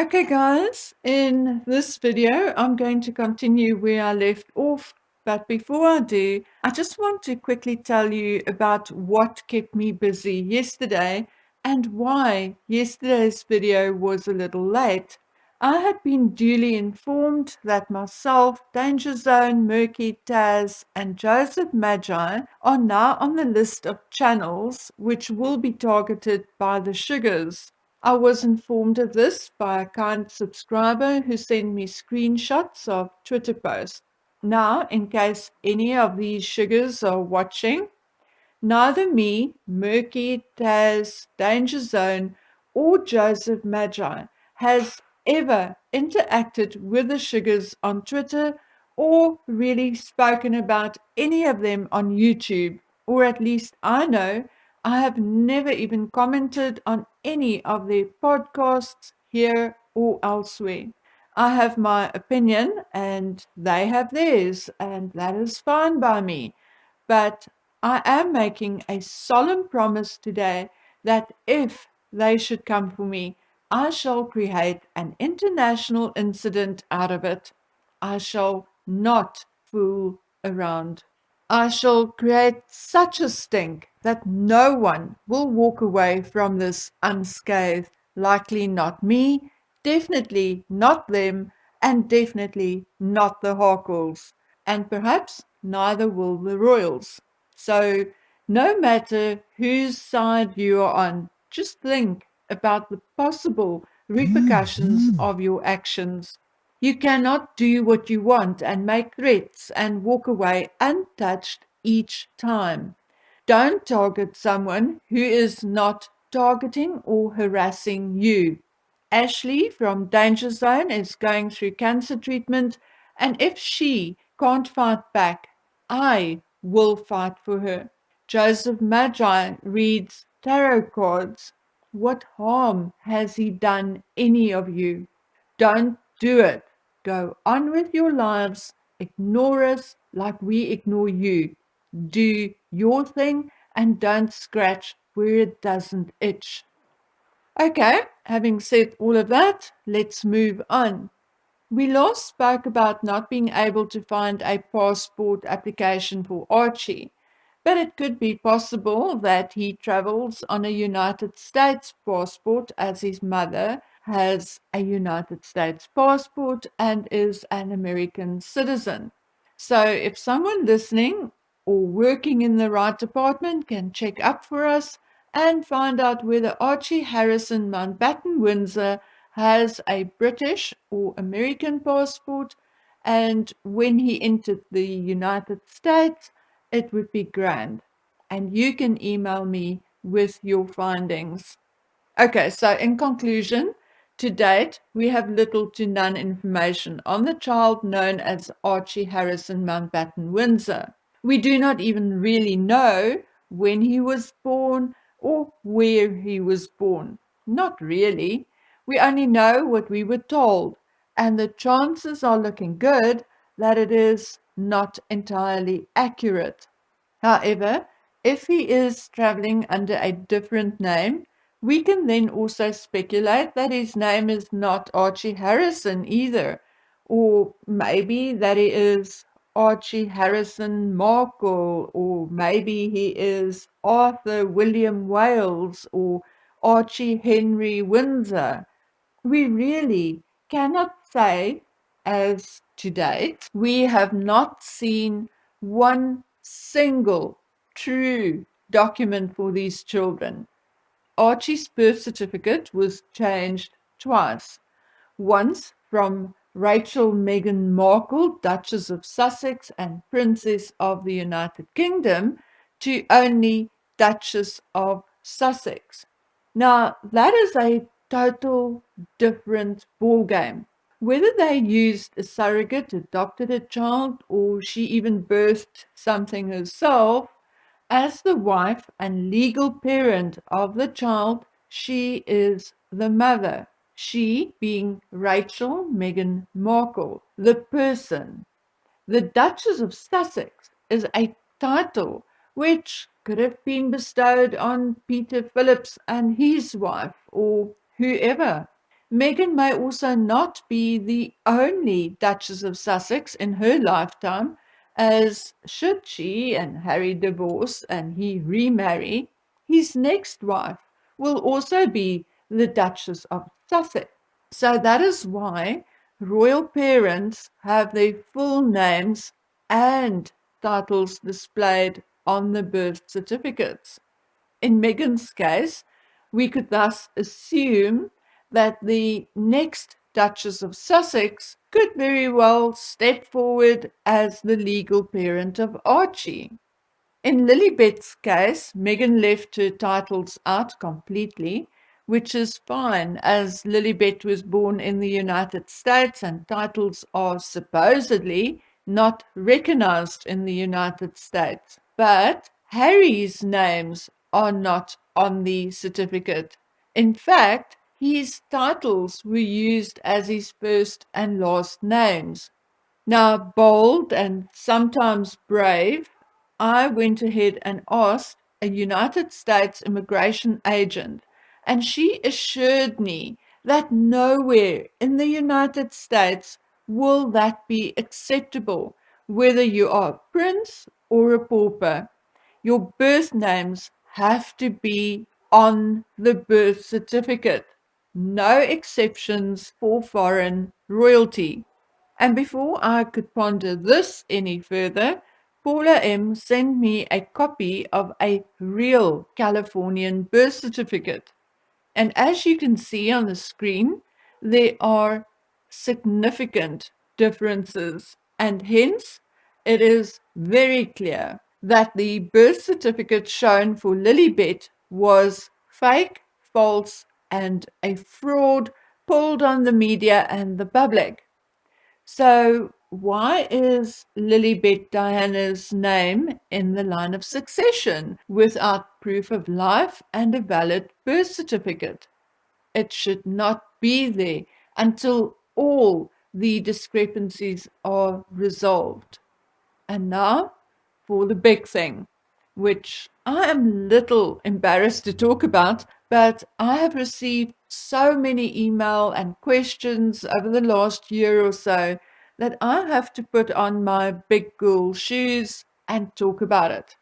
Okay guys, in this video I'm going to continue where I left off, but before I do, I just want to quickly tell you about what kept me busy yesterday and why yesterday's video was a little late. I had been duly informed that myself, Danger Zone, Murky Taz and Joseph Magi are now on the list of channels which will be targeted by the sugars. I was informed of this by a kind subscriber who sent me screenshots of Twitter posts. Now, in case any of these sugars are watching, neither me, Murky, Taz, Danger Zone, or Joseph Magi has ever interacted with the sugars on Twitter or really spoken about any of them on YouTube, or at least I know I have never even commented on any of their podcasts here or elsewhere. I have my opinion and they have theirs, and that is fine by me. But I am making a solemn promise today that if they should come for me, I shall create an international incident out of it. I shall not fool around. I shall create such a stink that no one will walk away from this unscathed. Likely not me, definitely not them, and definitely not the Harkles, and perhaps neither will the Royals. So, no matter whose side you are on, just think about the possible repercussions of your actions. You cannot do what you want and make threats and walk away untouched each time. Don't target someone who is not targeting or harassing you. Ashley from Danger Zone is going through cancer treatment, and if she can't fight back, I will fight for her. Joseph Magi reads tarot cards. What harm has he done any of you? Don't do it. Go on with your lives. Ignore us like we ignore you. Do your thing and don't scratch where it doesn't itch. Okay, having said all of that, let's move on. We last spoke about not being able to find a passport application for Archie, but it could be possible that he travels on a United States passport as his mother has a United States passport and is an American citizen. So if someone listening or working in the right department can check up for us and find out whether Archie Harrison Mountbatten Windsor has a British or American passport, and when he entered the United States, it would be grand. And you can email me with your findings. Okay, so in conclusion, to date, we have little to none information on the child known as Archie Harrison Mountbatten Windsor. We do not even really know when he was born or where he was born. Not really. We only know what we were told, and the chances are looking good that it is not entirely accurate. However, if he is traveling under a different name, we can then also speculate that his name is not Archie Harrison either, or maybe that he is Archie Harrison Markle, or maybe he is Arthur William Wales, or Archie Henry Windsor. We really cannot say, as to date, we have not seen one single true document for these children. Archie's birth certificate was changed twice. Once from Rachel Meghan Markle, Duchess of Sussex and Princess of the United Kingdom, to only Duchess of Sussex. Now, that is a total different ballgame. Whether they used a surrogate, adopted a child, or she even birthed something herself, as the wife and legal parent of the child, she is the mother. She being Rachel Meghan Markle, the person. The Duchess of Sussex is a title which could have been bestowed on Peter Phillips and his wife, or whoever. Meghan may also not be the only Duchess of Sussex in her lifetime, as should she and Harry divorce and he remarry, his next wife will also be the Duchess of Sussex. So that is why royal parents have their full names and titles displayed on the birth certificates. In Meghan's case, we could thus assume that the next Duchess of Sussex could very well step forward as the legal parent of Archie. In Lilibet's case, Meghan left her titles out completely, which is fine as Lilibet was born in the United States and titles are supposedly not recognized in the United States. But Harry's names are not on the certificate. In fact, his titles were used as his first and last names. Now, bold and sometimes brave, I went ahead and asked a United States immigration agent, and she assured me that nowhere in the United States will that be acceptable, whether you are a prince or a pauper. Your birth names have to be on the birth certificate. No exceptions for foreign royalty. And before I could ponder this any further, Paula M. sent me a copy of a real Californian birth certificate. And as you can see on the screen, there are significant differences, and hence it is very clear that the birth certificate shown for Lilibet was fake, false, and a fraud pulled on the media and the public. So, why is Lilibet Diana's name in the line of succession without proof of life and a valid birth certificate? It should not be there until all the discrepancies are resolved. And now for the big thing, which I am little embarrassed to talk about, but I have received so many email and questions over the last year or so that I have to put on my big girl shoes and talk about it.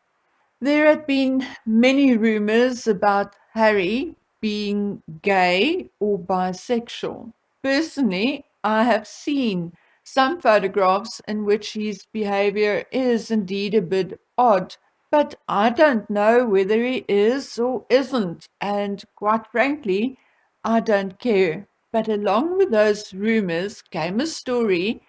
There had been many rumors about Harry being gay or bisexual. Personally, I have seen some photographs in which his behavior is indeed a bit odd, but I don't know whether he is or isn't, and quite frankly, I don't care. But along with those rumors came a story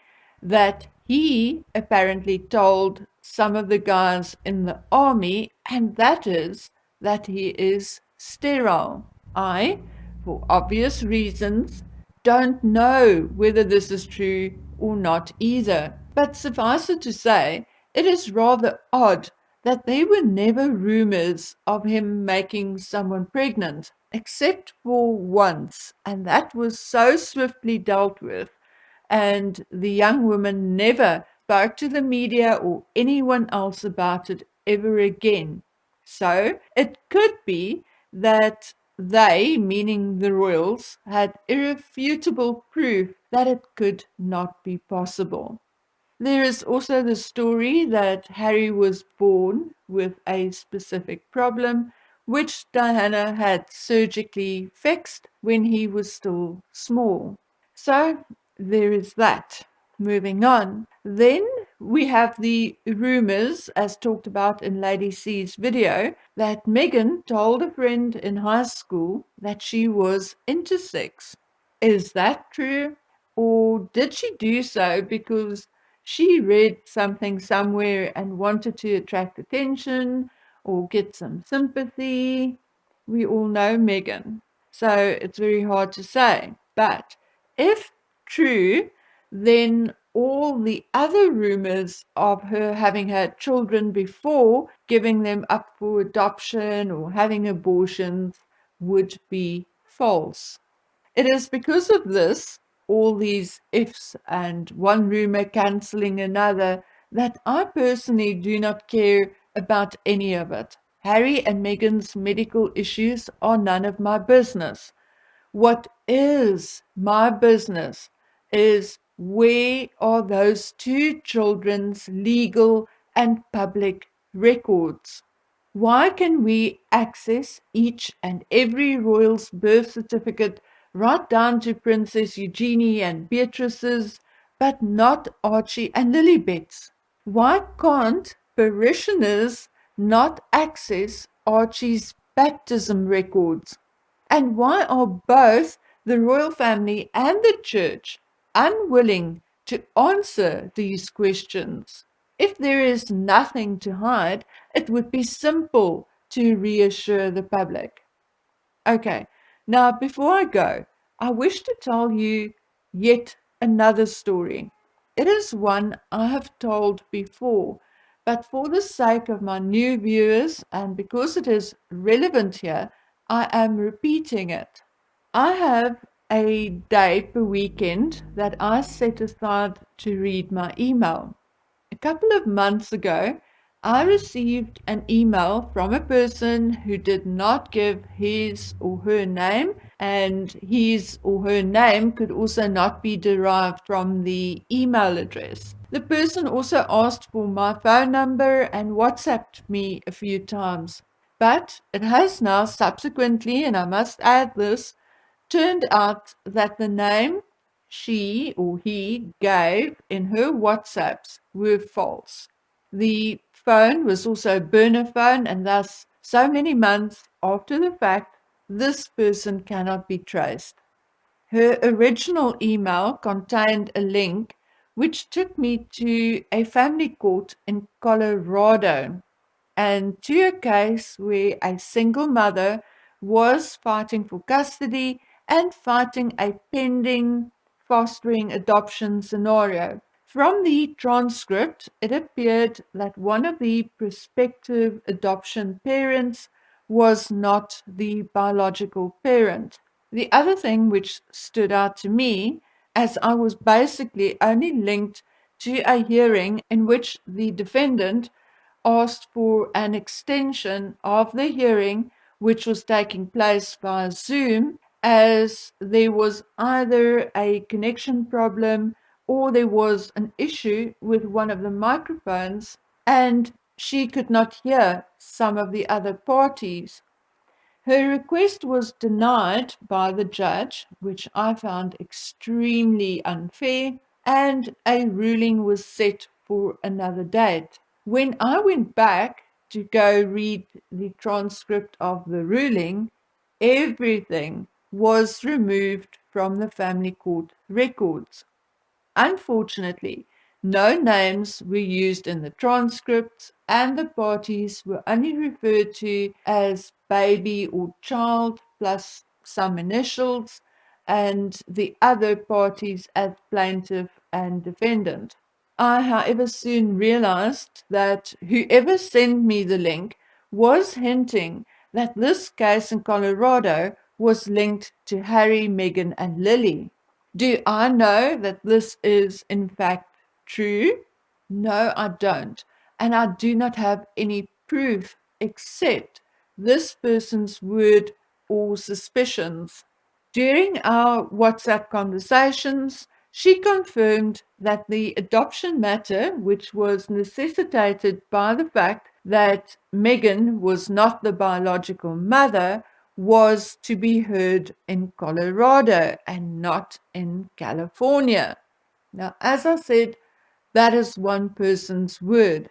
that he apparently told some of the guys in the army, and that is that he is sterile. I, for obvious reasons, don't know whether this is true or not either. But suffice it to say, it is rather odd that there were never rumors of him making someone pregnant, except for once, and that was so swiftly dealt with, and the young woman never spoke to the media or anyone else about it ever again. So it could be that they, meaning the royals, had irrefutable proof that it could not be possible. There is also the story that Harry was born with a specific problem, which Diana had surgically fixed when he was still small. So there is that. Moving on. Then we have the rumors, as talked about in Lady C's video, that Meghan told a friend in high school that she was intersex. Is that true? Or did she do so because she read something somewhere and wanted to attract attention or get some sympathy? We all know Meghan, so it's very hard to say. But if true, then all the other rumors of her having had children before, giving them up for adoption or having abortions, would be false. It is because of this, all these ifs and one rumor cancelling another, that I personally do not care about any of it. Harry and Meghan's medical issues are none of my business. What is my business is where are those two children's legal and public records? Why can we access each and every royal's birth certificate right down to Princess Eugenie and Beatrice's, but not Archie and Lilibet's? Why can't parishioners not access Archie's baptism records? And why are both the royal family and the church unwilling to answer these questions? If there is nothing to hide, it would be simple to reassure the public. Okay, now before I go, I wish to tell you yet another story. It is one I have told before, but for the sake of my new viewers and because it is relevant here, I am repeating it. I have a day per weekend that I set aside to read my email. A couple of months ago, I received an email from a person who did not give his or her name, and his or her name could also not be derived from the email address. The person also asked for my phone number and WhatsApped me a few times. But it has now subsequently, and I must add this, turned out that the name she or he gave in her WhatsApps were false. The phone was also a burner phone, and thus, so many months after the fact, this person cannot be traced. Her original email contained a link which took me to a family court in Colorado and to a case where a single mother was fighting for custody and fighting a pending fostering adoption scenario. From the transcript, it appeared that one of the prospective adoption parents was not the biological parent. The other thing which stood out to me, as I was basically only linked to a hearing in which the defendant asked for an extension of the hearing, which was taking place via Zoom, as there was either a connection problem or there was an issue with one of the microphones, and she could not hear some of the other parties. Her request was denied by the judge, which I found extremely unfair, and a ruling was set for another date. When I went back to go read the transcript of the ruling, everything was removed from the family court records. Unfortunately, no names were used in the transcripts, and the parties were only referred to as baby or child plus some initials, and the other parties as plaintiff and defendant. I, however, soon realized that whoever sent me the link was hinting that this case in Colorado was linked to Harry, Meghan, and Lily. Do I know that this is in fact true? No, I don't. And I do not have any proof except this person's word or suspicions. During our WhatsApp conversations, she confirmed that the adoption matter, which was necessitated by the fact that Meghan was not the biological mother, was to be heard in Colorado and not in California. Now, as I said, that is one person's word.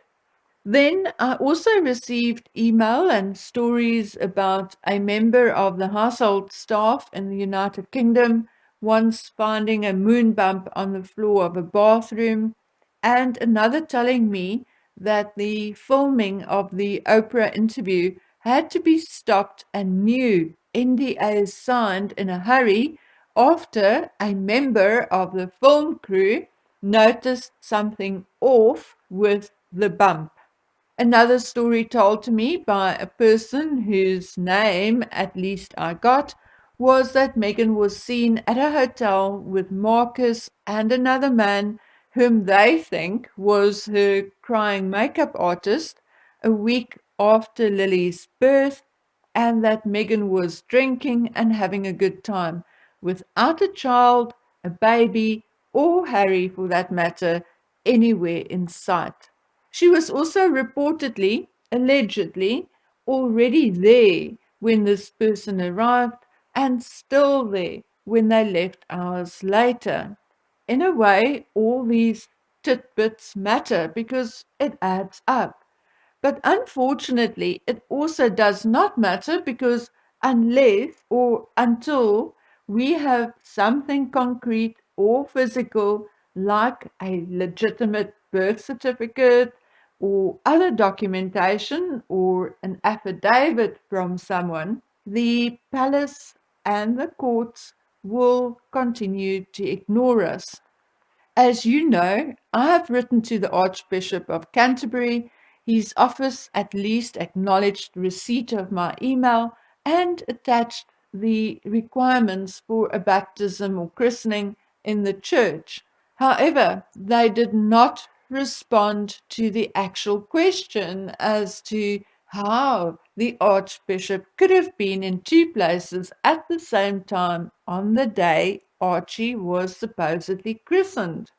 Then I also received email and stories about a member of the household staff in the United Kingdom once finding a moon bump on the floor of a bathroom, and another telling me that the filming of the Oprah interview had to be stopped and new NDAs signed in a hurry after a member of the film crew noticed something off with the bump. Another story told to me by a person whose name, at least I got, was that Meghan was seen at a hotel with Marcus and another man whom they think was her crying makeup artist a week after Lily's birth, and that Meghan was drinking and having a good time. without a child, a baby, or Harry for that matter, anywhere in sight. She was also reportedly, allegedly, already there when this person arrived and still there when they left hours later. In a way, all these tidbits matter because it adds up. But unfortunately, it also does not matter because unless or until we have something concrete or physical, like a legitimate birth certificate or other documentation or an affidavit from someone, the palace and the courts will continue to ignore us. As you know, I have written to the Archbishop of Canterbury. His office at least acknowledged receipt of my email and attached the requirements for a baptism or christening in the church. However, they did not respond to the actual question as to how the Archbishop could have been in two places at the same time on the day Archie was supposedly christened.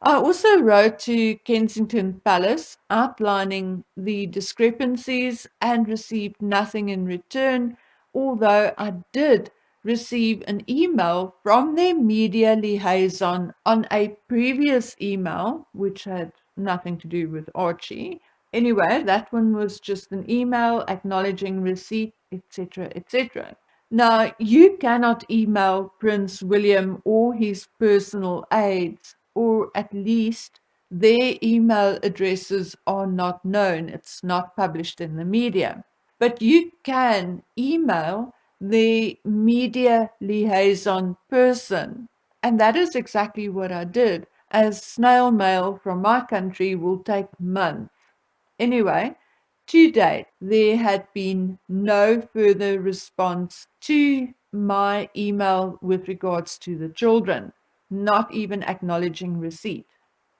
I also wrote to Kensington Palace outlining the discrepancies and received nothing in return, although I did receive an email from their media liaison on a previous email, which had nothing to do with Archie. Anyway, that one was just an email acknowledging receipt, etc., etc. Now, you cannot email Prince William or his personal aides, or at least their email addresses are not known. It's not published in the media. But you can email the media liaison person. And that is exactly what I did, as snail mail from my country will take months. Anyway, to date, there had been no further response to my email with regards to the children, not even acknowledging receipt.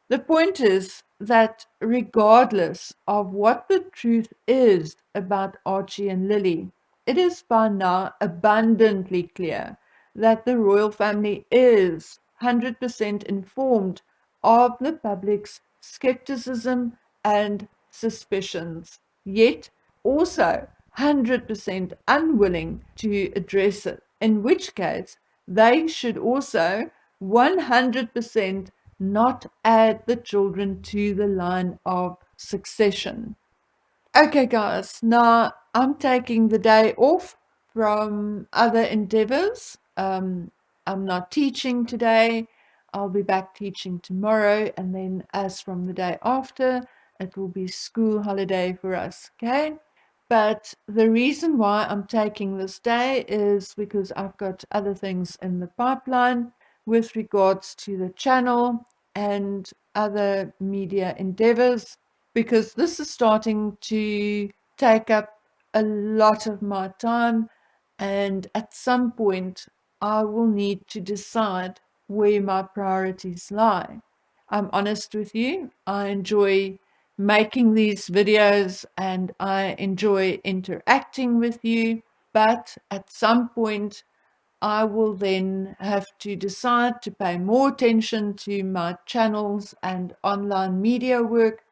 The point is that regardless of what the truth is about Archie and Lily, it is by now abundantly clear that the royal family is 100% informed of the public's skepticism and suspicions, yet also 100% unwilling to address it, in which case they should also 100% not add the children to the line of succession. Okay, guys, now I'm taking the day off from other endeavors. I'm not teaching today. I'll be back teaching tomorrow, and then as from the day after, it will be school holiday for us, okay? But the reason why I'm taking this day is because I've got other things in the pipeline with regards to the channel and other media endeavors, because this is starting to take up a lot of my time, and at some point I will need to decide where my priorities lie. I'm honest with you, I enjoy making these videos and I enjoy interacting with you, but at some point I will then have to decide to pay more attention to my channels and online media work,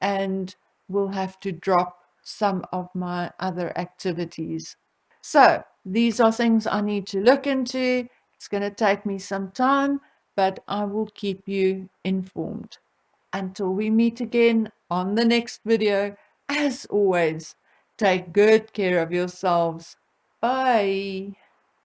and will have to drop some of my other activities. So these are things I need to look into. It's going to take me some time, but I will keep you informed. Until we meet again on the next video, as always, take good care of yourselves. Bye.